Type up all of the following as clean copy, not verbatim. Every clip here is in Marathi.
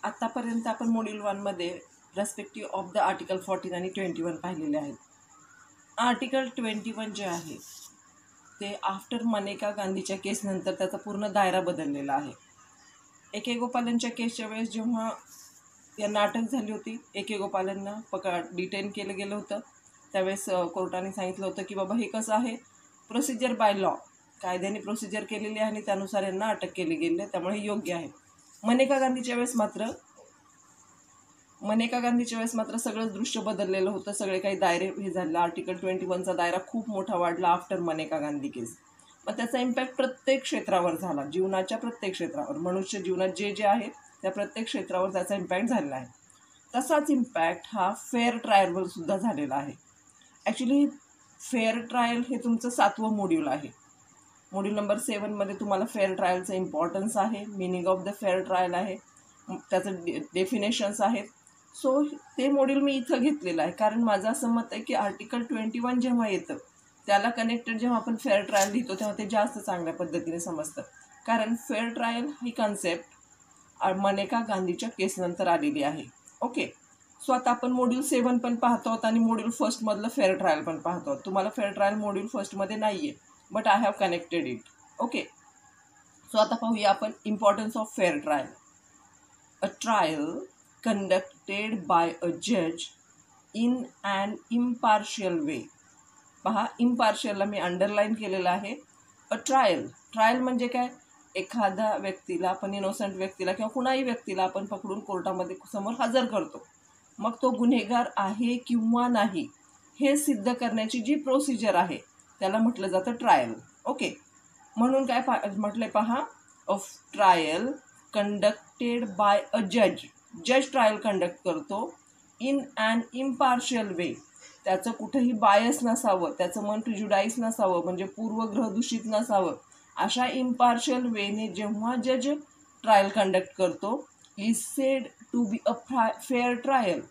आतापर्यंत आपण मॉड्यूल 1 मध्ये रेस्पेक्टिव्ह ऑफ द आर्टिकल 14 आणि 21 पाहिलेले आहेत. आर्टिकल 21 जे आहे ते आफ्टर मनेका गांधीच्या केसनंतर त्याचा पूर्ण दायरा बदललेला आहे. ए.के. गोपालनच्या केसच्या वेळेस जेव्हा यांना अटक झाली होती, ए.के. गोपालनना डिटेन केलं गेलं होतं, त्यावेळेस कोर्टाने सांगितलं होतं की बाबा हे कसं आहे, प्रोसिजर बाय लॉ, कायद्याने प्रोसिजर केलेली आहे आणि त्यानुसार यांना अटक केली गेली आहे, त्यामुळे योग्य आहे. मनेका गांधीच्या वेळेस मात्र सगळंच दृश्य बदललेलं होतं. सगळे काही दायरे हे झालं. आर्टिकल 21चा दायरा खूप मोठा वाढला आफ्टर मनेका गांधी केस. मग त्याचा इम्पॅक्ट प्रत्येक क्षेत्रावर झाला, जीवनाच्या प्रत्येक क्षेत्रावर, मनुष्य जीवनात जे जे आहे त्या प्रत्येक क्षेत्रावर त्याचा इम्पॅक्ट झालेला आहे. तसाच इम्पॅक्ट हा फेअर ट्रायलवर सुद्धा झालेला आहे. ॲक्च्युली फेअर ट्रायल हे तुमचं 7वं मॉड्यूल आहे. मॉड्यूल नंबर 7मध्ये तुम्हाला फेअर ट्रायलचं इम्पॉर्टन्स आहे, meaning of the fair trial आहे, त्याचं डेफिनेशन्स आहेत. सो ते मॉड्यूल मी इथं घेतलेलं आहे, कारण माझं असं मत आहे की आर्टिकल 21 जेव्हा येतं त्याला कनेक्टेड जेव्हा आपण फेअर ट्रायल लिहितो तेव्हा ते जास्त चांगल्या पद्धतीने समजतं. कारण फेअर ट्रायल ही कन्सेप्ट मनेका गांधीच्या केसनंतर आलेली आहे. ओके, सो आता आपण मॉड्यूल 7 पण पाहतो आहोत आणि मॉड्यूल 1मधलं फेअर ट्रायल पण पाहतो आहोत. तुम्हाला फेअर ट्रायल मॉड्यूल 1मध्ये नाही आहे, but I have connected it. Okay, so आता पाहूया आपण importance of fair trial. A trial conducted by a judge in an impartial way. पहा, इम्पार्शियलला मी अंडरलाईन केलेलं आहे. अ ट्रायल म्हणजे काय, एखाद्या व्यक्तीला आपण इनोसंट व्यक्तीला किंवा कुणाही व्यक्तीला आपण पकडून कोर्टामध्ये समोर हजर करतो. मग तो गुन्हेगार आहे किंवा नाही हे सिद्ध करण्याची जी प्रोसिजर आहे त्याला म्हटलं जातं ट्रायल. ओके, म्हणून काय म्हटलंय पहा, अ ट्रायल कंडक्टेड बाय अ जज ट्रायल कंडक्ट करतो इन ॲन इम्पार्शियल वे. त्याचं कुठंही बायस नसावं, त्याचं मन प्रिज्युडाईज नसावं, म्हणजे पूर्वग्रह दूषित नसावं, अशा इम्पार्शियल वेने जेव्हा जज ट्रायल कंडक्ट करतो is said to be a fair trial.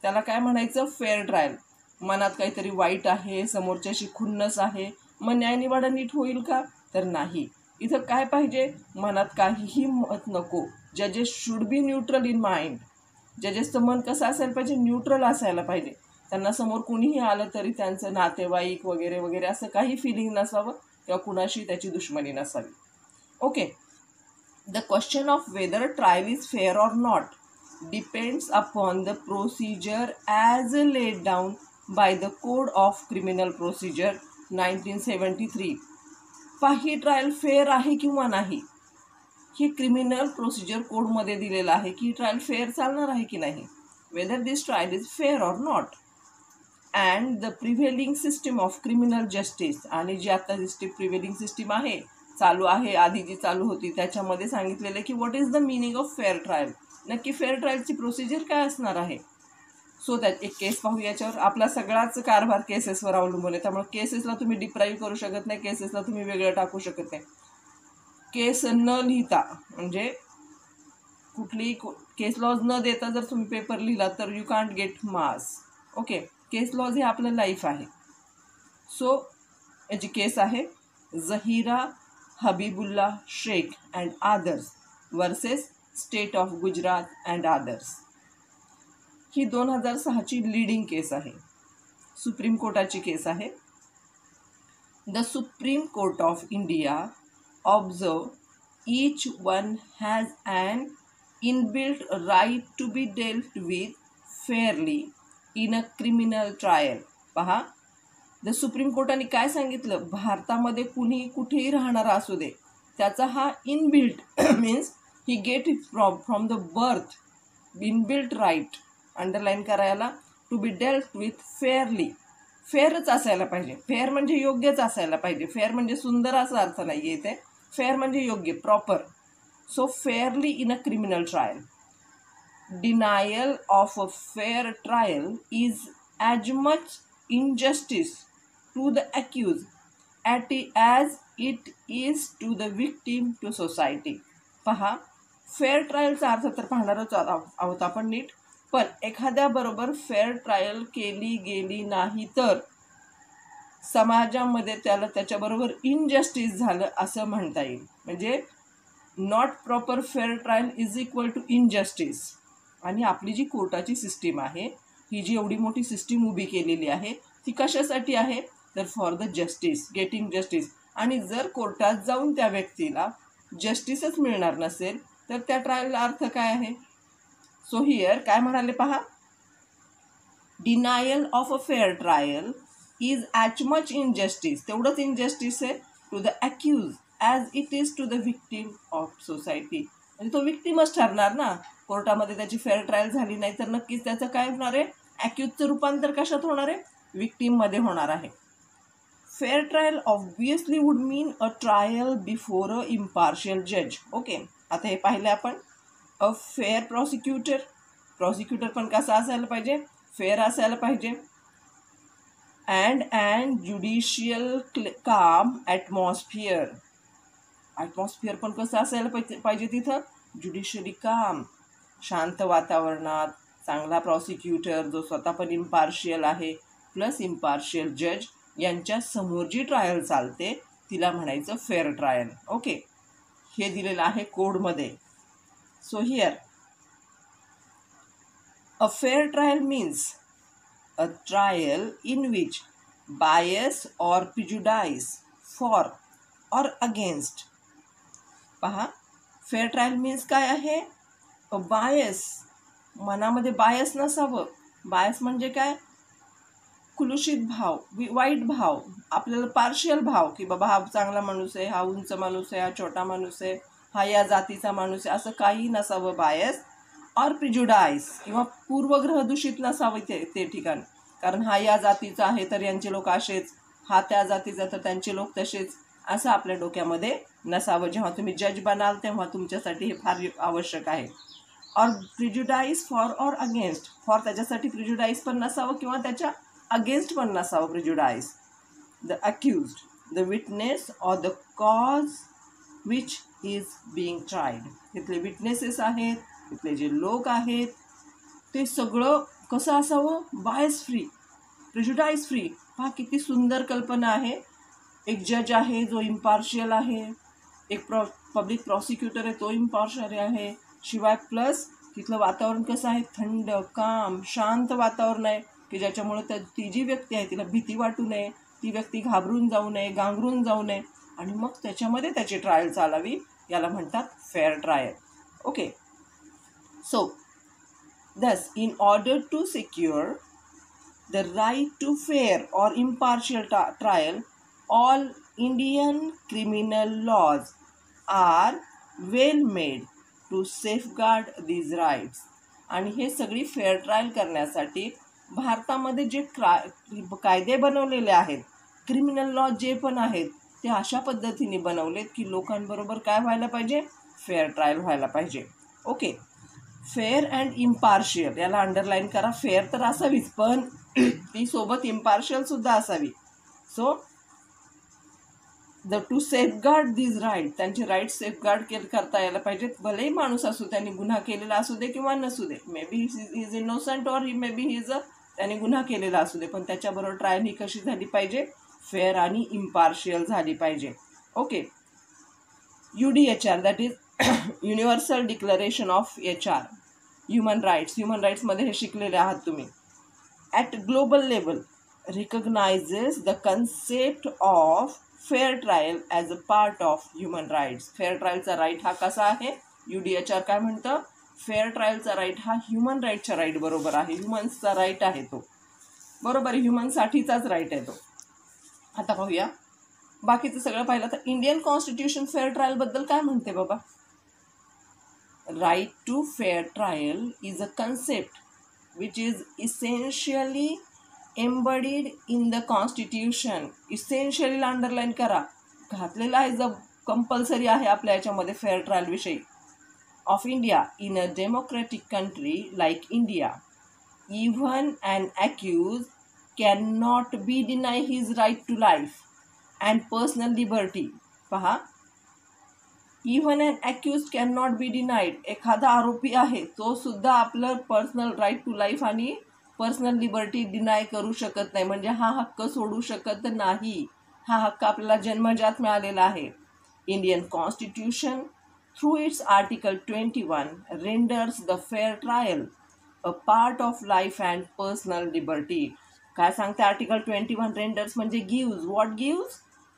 त्याला काय म्हणायचं, फेअर ट्रायल. मनात काहीतरी वाईट आहे, समोरच्याशी खुन्नस आहे, मग न्यायनिवाडा नीट होईल का, तर नाही. इथं काय पाहिजे, मनात काहीही मत नको. जजेस should be neutral in mind. जजेसचं मन कसं असायला पाहिजे, न्यूट्रल असायला पाहिजे. त्यांना समोर कुणीही आलं तरी त्यांचं नातेवाईक वगैरे वगैरे असं काही फिलिंग नसावं किंवा कुणाशी त्याची दुश्मनी नसावी. Okay, the question of whether trial is fair or not depends upon the procedure as laid down by the code of criminal procedure 1973. ही ट्रायल फेअर आहे किंवा नाही ही क्रिमिनल प्रोसिजर कोडमध्ये दिलेलं आहे की ट्रायल फेअर चालणार आहे की नाही. Whether this trial is fair or not and the prevailing system of criminal justice. आणि जी आता प्रिव्हेलिंग सिस्टीम आहे, चालू आहे, आधी जी चालू होती त्याच्यामध्ये सांगितलेलं आहे की what is the meaning of fair trial. नक्की फेअर ट्रायलची प्रोसिजर काय असणार आहे. सो त्यात एक केस पाहू. याच्यावर आपला सगळाच कारभार केसेसवर अवलंबून आहे, त्यामुळे केसेसला तुम्ही डिप्राईव्ह करू शकत नाही, केसेसला तुम्ही वेगळं टाकू शकत नाही. केस न लिहिता, म्हणजे कुठलीही केस लॉज न देता जर तुम्ही पेपर लिहिला तर you can't get marks. Okay, case laws हे आपलं लाईफ आहे. सो याची केस आहे Zahira Habibullah Sheikh and others versus state of Gujarat and others. ही 2006ची लीडिंग केस आहे, सुप्रीम कोर्टाची केस आहे. The supreme court of India observe each one has an inbuilt right to be dealt with fairly in a criminal trial. पहा, द सुप्रीम कोर्टाने काय सांगितलं, भारतामध्ये कुणीही कुठेही राहणारा असू दे त्याचा हा inbuilt means he get it from the birth inbuilt right, underline करायला, to be dealt with fairly. फेअरच असायला पाहिजे. फेअर म्हणजे योग्यच असायला पाहिजे. फेअर म्हणजे सुंदर असा अर्थ नाही आहे इथे. फेअर म्हणजे योग्य, proper. So fairly in a criminal trial. Denial of a fair trial is as much injustice to the accused as it is to the victim to society. पहा, फेअर ट्रायलचा अर्थ तर पाहणारच आहोत आपण नीट, पण एखाद्याबरोबर फेअर ट्रायल केली गेली नाही तर समाजामध्ये त्याच्याबरोबर इनजस्टिस झालं असं म्हणता येईल. म्हणजे not proper fair trial is equal to injustice. आणि आपली जी कोर्टाची सिस्टीम आहे, ही जी एवढी मोठी सिस्टीम उभी केलेली आहे, ती कशासाठी आहे? तर for the justice, getting justice. आणि जर कोर्टात जाऊन त्या व्यक्तीला जस्टिसच मिळणार नसेल तर त्या ट्रायलला अर्थ काय आहे? सो हिअर काय म्हणाले पहा, denial of a fair trial is as much injustice, तेवढंच इनजस्टिस आहे, to the accused as it is to the victim of society. म्हणजे तो विक्टीमच ठरणार ना. कोर्टामध्ये त्याची फेअर ट्रायल झाली नाही तर नक्कीच त्याचं काय होणार आहे? अक्यूजचं रूपांतर कशात होणार आहे? विक्टीममध्ये होणार आहे. Fair trial obviously would mean a trial before a impartial जज. ओके, आता हे पाहिलं आपण. अ फेअर प्रॉसिक्युटर, प्रॉसिक्युटर पण कसा असायला पाहिजे? फेअर असायला पाहिजे. अँड ज्युडिशियल काम ॲटमॉस्फिअर, ॲटमॉस्फिअर पण कसं असायला पाहिजे तिथं? ज्युडिशरी काम, शांत वातावरणात, चांगला प्रॉसिक्युटर जो स्वतः पण इम्पार्शियल आहे, प्लस इम्पार्शियल जज यांच्या समोर जी ट्रायल चालते तिला म्हणायचं फेअर ट्रायल. ओके, हे दिलेलं आहे कोडमध्ये. So here a fair trial means a trial in which bias or prejudice for or against. पहा, फेअर ट्रायल मीन्स काय आहे? बायस, मनामध्ये बायस नसावं. बायस म्हणजे काय? कुलुषित भाव, वाईट भाव, आपल्याला पार्शियल भाव, की बाबा हा चांगला माणूस आहे, हा उंच माणूस आहे, हा छोटा माणूस आहे, हा या जातीचा माणूस आहे, असं काही नसावं बायस. ऑर प्रिजुडाइस, किंवा पूर्वग्रह दूषित नसावं ते ठिकाण. कारण हा या जातीचा आहे तर यांचे लोक असेच, हा त्या जातीचा तर त्यांचे लोक तसेच, असं आपल्या डोक्यामध्ये नसावं. जेव्हा तुम्ही जज बनाल तेव्हा तुमच्यासाठी हे फार आवश्यक आहे. Or prejudice for or against, for त्याच्यासाठी प्रिजुडाइस पण नसावं किंवा त्याच्या अगेन्स्ट पण नसावं prejudice. The accused, the witness or the cause which is being tried. तिथले विटनेसेस आहेत, तिथले जे लोक आहेत, ते सगळं कसं असावं? Bias free, prejudice free. पहा किती सुंदर कल्पना आहे. एक जज आहे जो इम्पार्शियल आहे, एक पब्लिक प्रॉसिक्युटर आहे तो इम्पार्शियल आहे, शिवाय प्लस तिथलं वातावरण कसं आहे? थंड, काम, शांत वातावरण आहे, की ज्याच्यामुळे ती जी व्यक्ती आहे तिला भीती वाटू नये, ती व्यक्ती घाबरून जाऊ नये, गांगरून जाऊ नये, आणि मग त्याच्यामध्ये त्याची ट्रायल चालावी. याला म्हणतात fair trial. Okay, so thus in order to secure the right to fair or impartial trial, all Indian criminal laws are well made to safeguard these rights. आणि हे सगळी फेअर ट्रायल करण्यासाठी भारतामध्ये जे कायदे बनवलेले आहेत, क्रिमिनल लॉ जे पण आहेत, ते अशा पद्धतीने बनवलेत की लोकांबरोबर काय व्हायला पाहिजे? फेअर ट्रायल व्हायला पाहिजे. ओके, फेअर अँड इम्पार्शियल याला अंडरलाईन करा. फेअर तर असावीच, पण ती सोबत इम्पार्शियल सुद्धा असावी. So the to safeguard these right, त्यांचे राईट सेफगार्ड करता यायला पाहिजेत. भलेही माणूस असू, त्यांनी गुन्हा केलेला असू दे किंवा नसू दे, may be he is innocent or may be he is त्याने गुन्हा केलेला असू दे, पण त्याच्याबरोबर ट्रायल ही कशी झाली पाहिजे? फेअर आणि इम्पार्शियल झाली पाहिजे. Okay, UDHR, that is universal declaration of HR, human rights. Human राईट्समध्ये हे शिकलेले आहात तुम्ही. At global level recognises the concept of fair trial as a part of human rights. Fair ट्रायलचा राईट हा कसा आहे? UDHR काय म्हणतं? फेअर ट्रायलचा राईट हा ह्युमन राईटच्या राईट बरोबर आहे. ह्युमन्सचा राईट आहे तो, बरोबर आहे, ह्युमनसाठीचाच राईट आहे तो. आता पाहूया बाकीचं सगळं पाहिलं तर इंडियन कॉन्स्टिट्यूशन फेअर ट्रायलबद्दल काय म्हणते बाबा? Right to fair trial is a concept which is essentially embedded in the constitution. इसेन्शियलीला अंडरलाईन करा, घातलेला आहे, जर कंपल्सरी आहे आपल्या याच्यामध्ये फेअर ट्रायल विषयी. Of India in a democratic country like India, even an accuse can not be deny his right to life and personal liberty. पहा, even an accuse can not be denied, एखादा आरोपी आहे तो सुद्धा आपलं पर्सनल राईट टू लाईफ आणि पर्सनल लिबर्टी डिनाय करू शकत नाही, म्हणजे हा हक्क सोडू शकत नाही. हा हक्क आपल्याला जन्मजात मिळालेला आहे. Indian constitution through its Article 21 renders the fair trial a part of life and personal liberty. काय सांगते आर्टिकल 21 रेंडर्स म्हणजे gives. What gives?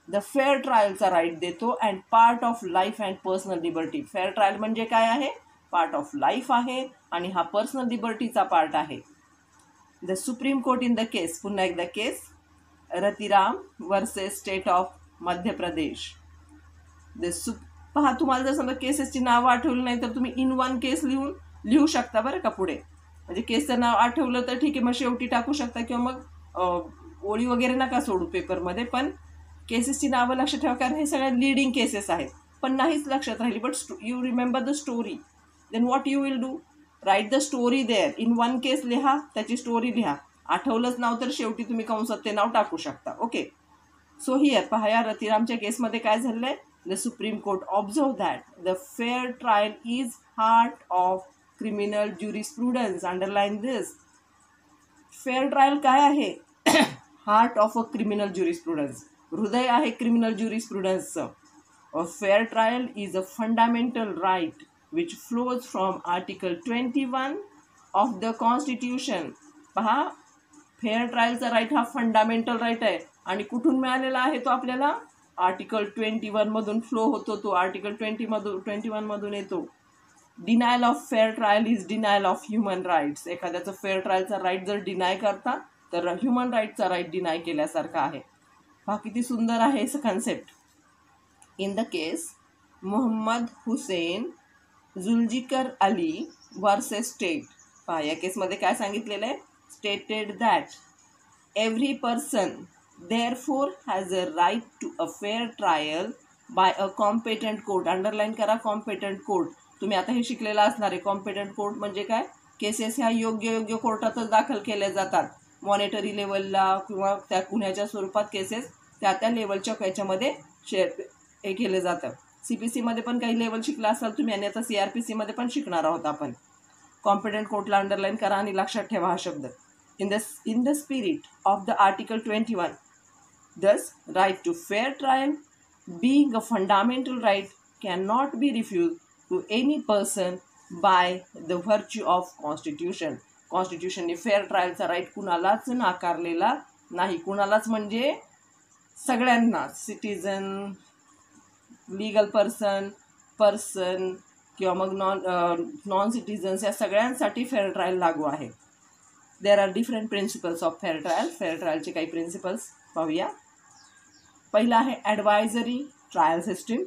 The fair ट्रायलचा राईट देतो and part of life and personal liberty. Fair trial म्हणजे काय आहे? पार्ट ऑफ लाईफ आहे आणि हा पर्सनल लिबर्टीचा पार्ट आहे. The supreme court in the case, पुन्हा एकदा case, Ratiram versus state of Madhya Pradesh. पहा, तुम्हाला जर समजा केसेसची नावं आठवली नाही तर तुम्ही इन वन केस लिहू शकता बरं का पुढे. म्हणजे केसचं नाव आठवलं तर ठीक आहे, मग शेवटी टाकू शकता किंवा मग ओळी वगैरे नका सोडू पेपरमध्ये. पण केसेसची नावं लक्षात ठेवा, कारण हे सगळ्या लिडिंग केसेस आहेत. पण नाहीच लक्षात राहिली, but you remember the story, then what you will do? Write the story there. In one case लिहा, त्याची स्टोरी लिहा. आठवलंच नाव तर शेवटी तुम्ही कंसात ते नाव टाकू शकता. ओके. सो हियर पहा, या रतिरामच्या केसमध्ये काय झालंय? The supreme court observe that the fair trial is heart of criminal jurisprudence. Underline this. Fair trial काय आहे? Heart of a criminal jurisprudence. हृदय आहे क्रिमिनल ज्युरिस्प्रुडन्सचं. A fair trial is a fundamental right which flows from article 21 of the constitution. पहा, फेअर ट्रायलचा राईट हा फंडामेंटल राईट आहे आणि कुठून मिळालेला आहे तो आपल्याला? आर्टिकल 21 मधून फ्लो होतो तो. आर्टिकल 21 मधून येतो. Denial of fair trial is denial of human rights. एखाद्याचं फेअर ट्रायलचा राईट जर डिनाय करता तर ह्युमन राईटचा राईट डिनाय केल्यासारखा आहे. पहा किती सुंदर आहे हे concept. In the case Mohammed Hussain Zulfikar Ali versus state. पहा, या केसमध्ये काय सांगितलेलं आहे? Stated that every person therefore has a right to a fair trial by a competent court. Underline करा, कॉम्पिटंट कोर्ट. तुम्ही आता हे शिकलेलं असणार आहे. कॉम्पिटंट कोर्ट म्हणजे काय? केसेस ह्या योग्य कोर्टातच दाखल केल्या जातात. मॉनिटरी लेवलला किंवा त्या गुन्ह्याच्या स्वरूपात केसेस त्या लेवलच्या याच्यामध्ये हे केले जातं. CPC पण काही लेवल शिकला असाल तुम्ही आणि आता CRPC पण शिकणार आहोत आपण. कॉम्पिटंट कोर्टला अंडरलाईन करा आणि लक्षात ठेवा हा शब्द. In the spirit of the Article 21, thus, right to fair trial, being a fundamental right, cannot be refused to any person by the virtue of Constitution. कॉन्स्टिट्यूशनने फेअर ट्रायलचा राईट कुणालाच नाकारलेला नाही. कुणालाच म्हणजे सगळ्यांना, सिटिझन, लीगल पर्सन किंवा मग नॉन सिटिझन्स, या सगळ्यांसाठी फेअर ट्रायल लागू आहे. There are different principles of fair trial. Fair ट्रायलचे काही प्रिन्सिपल्स पाहूया. पहिला आहे advisory trial system.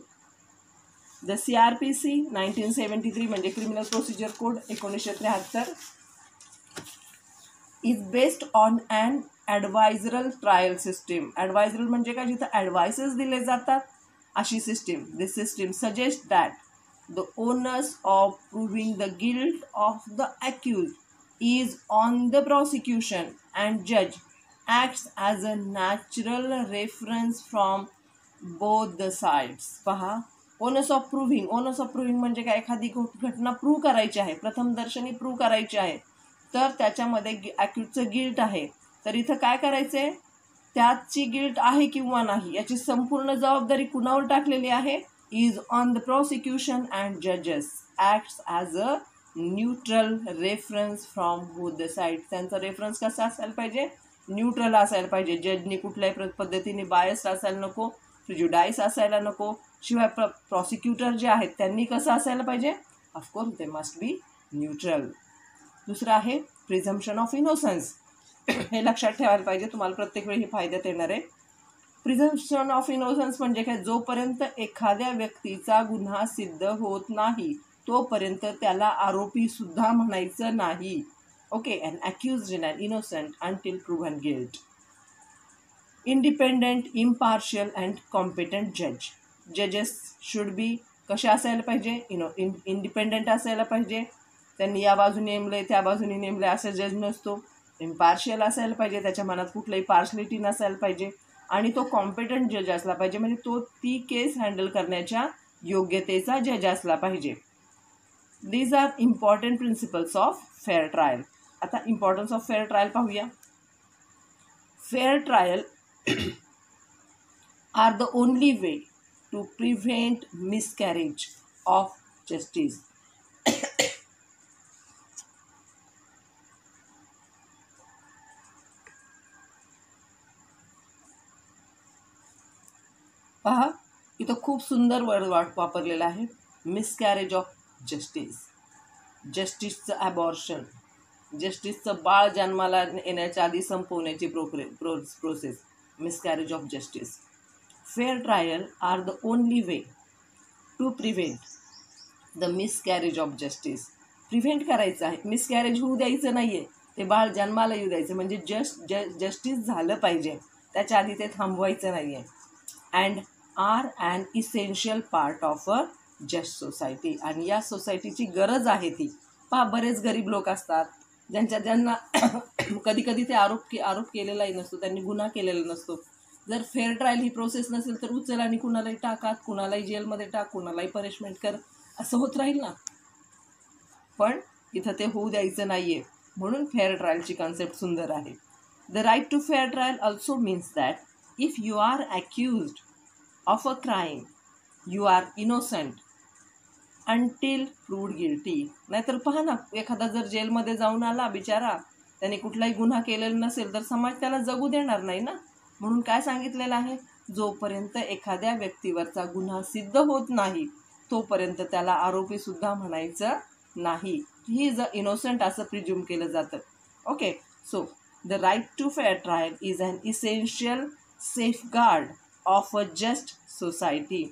The CRPC 1973 म्हणजे criminal procedure code 1973 is based on an advisorial trial system. Advisorial म्हणजे काय? जिथं ॲडवायसेस दिले जातात अशी system. This system suggest that the onus of proving the guilt of the accuse is on the prosecution and judge acts as a natural reference from both the sides. पहा, ओनर्स ऑफ प्रूव्हिंग म्हणजे काय? एखादी घटना प्रूव्ह करायची आहे, प्रथम दर्शनी प्रूव्ह करायची आहे, तर त्याच्यामध्ये ॲक्यूजचं गिल्ट आहे. तर इथं काय करायचंय? त्याची गिल्ट आहे किंवा नाही याची संपूर्ण जबाबदारी कुणावर टाकलेली आहे? Is on the prosecution and जजेस acts as a neutral reference from both the side. त्यांचा रेफरन्स कसा असायला पाहिजे? न्यूट्रल असायला पाहिजे. जजनी कुठल्याही पद्धतीने बायस्ड असायला नको, प्रिज्युडाईस असायला नको. शिवाय प्रॉसिक्युटर जे आहेत त्यांनी कसं असायला पाहिजे? Of course they must be neutral. दुसरं आहे प्रिझम्पशन ऑफ इनोसन्स. हे लक्षात ठेवायला पाहिजे, तुम्हाला प्रत्येक वेळी हे फायद्यात येणार आहे. प्रिझम्पशन ऑफ इनोसन्स म्हणजे काय? जोपर्यंत एखाद्या व्यक्तीचा गुन्हा सिद्ध होत नाही तोपर्यंत त्याला आरोपी सुद्धा म्हणायचं नाही. Okay. And accused and innocent until proven guilt. Independent, impartial and competent जज. जजेस शुड बी कसे असायला पाहिजे? इंडिपेंडंट असायला पाहिजे. त्यांनी या बाजूने नेमलंय त्या बाजूने नेमलंय असं जज नसतो. इम्पार्शियल असायला पाहिजे, त्याच्या मनात कुठलंही पार्शलिटी नसायला पाहिजे. आणि तो कॉम्पिटंट जज असला पाहिजे, म्हणजे तो ती केस हँडल करण्याच्या योग्यतेचा जज असला पाहिजे. These are important principles of fair trial. आता इम्पॉर्टन्स ऑफ फेअर ट्रायल पाहूया. Fair trial are the only way to prevent miscarriage of justice. पहा, इथं खूप सुंदर वर्ड वापरलेला आहे, मिसकॅरेज ऑफ जस्टिस. जस्टिसचं ॲबॉर्शन, जस्टिसचं बाळ जन्माला येण्याच्या आधी संपवण्याची process, miscarriage of justice. Fair trial are the only way to prevent the miscarriage of justice. Prevent करायचं आहे, मिसकॅरेज होऊ द्यायचं नाही आहे, ते बाळ जन्माला येऊ द्यायचं, म्हणजे जस्टिस झालं पाहिजे, त्याच्या आधी ते थांबवायचं नाही आहे. And are an essential part of a just society. आणि या सोसायटीची गरज आहे ती. पहा, बरेच गरीब लोक असतात ज्यांना कधी कधी ते आरोप केलेलाही नसतो, त्यांनी गुन्हा केलेला नसतो. जर फेअर ट्रायल ही प्रोसेस नसेल तर उचल आणि कुणालाही टाकात, कुणालाही जेलमध्ये टाक, कुणालाही पनिशमेंट कर, असं होत राहील ना. पण इथं ते होऊ द्यायचं नाही आहे, म्हणून फेअर ट्रायलची कन्सेप्ट सुंदर आहे. The right to fair trial also means that if you are accused of a crime you are innocent until proved guilty. नाहीतर पहा ना, एखादा जर जेलमध्ये जाऊन आला बिचारा, त्याने कुठलाही गुन्हा केलेला नसेल तर समाज त्याला जगू देणार नाही ना. म्हणून काय सांगितलेलं आहे, जोपर्यंत एखाद्या व्यक्तीवरचा गुन्हा सिद्ध होत नाही तोपर्यंत त्याला आरोपीसुद्धा म्हणायचं नाही. ही इज अ इनोसंट असं प्रिज्यूम केलं जातं. Okay, so the right to fair trial is an essential safeguard of a just society.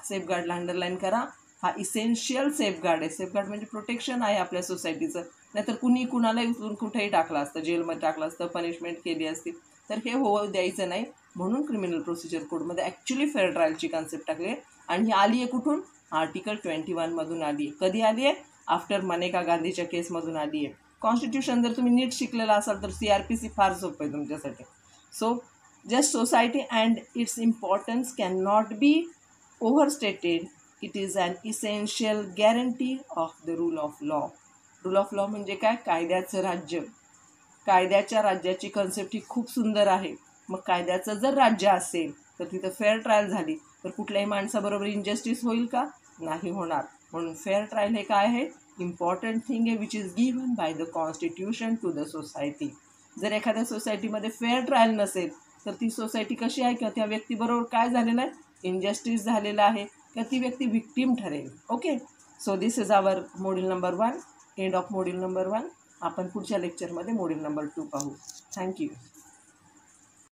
सेफगार्डला अंडरलाईन करा, हा इसेन्शियल सेफगार्ड आहे. सेफगार्ड म्हणजे प्रोटेक्शन आहे आपल्या सोसायटीचं. नाहीतर कुणालाही उचलून कुठेही टाकलं असतं, जेलमध्ये टाकलं असतं, पनिशमेंट केली असती, तर हे होऊ द्यायचं नाही. म्हणून क्रिमिनल प्रोसिजर कोडमध्ये ॲक्च्युली फेअर ट्रायलची कन्सेप्ट टाकली आहे. आणि ही आली आहे कुठून? आर्टिकल 21मधून आली आहे. कधी आली आहे? आफ्टर मनेका गांधीच्या केसमधून आली आहे. कॉन्स्टिट्यूशन जर तुम्ही नीट शिकलेला असाल तर CRPC फार सोपं आहे तुमच्यासाठी. So just society and its importance can not be overstated. It is an essential guarantee of the rule of law. Rule of law म्हणजे काय? कायद्याचं राज्य. कायद्याच्या राज्याची कन्सेप्ट ही खूप सुंदर आहे. मग कायद्याचं जर राज्य असेल तर तिथं फेअर ट्रायल झाली तर कुठल्याही माणसाबरोबर इनजस्टिस होईल का? नाही होणार. म्हणून फेअर ट्रायल हे काय आहे? इम्पॉर्टंट थिंग आहे which is given by the constitution to the society. जर एखाद्या सोसायटीमध्ये फेअर ट्रायल नसेल तर ती सोसायटी कशी आहे, किंवा त्या व्यक्तीबरोबर काय झालेलं आहे, इनजस्टिस झालेलं आहे, किंवा ती व्यक्ती व्हिक्टीम ठरेल. Okay, so this is our module number 1, end of module number 1. आपण पुढच्या लेक्चरमध्ये मॉड्यूल नंबर 2 पाहू. थँक्यू.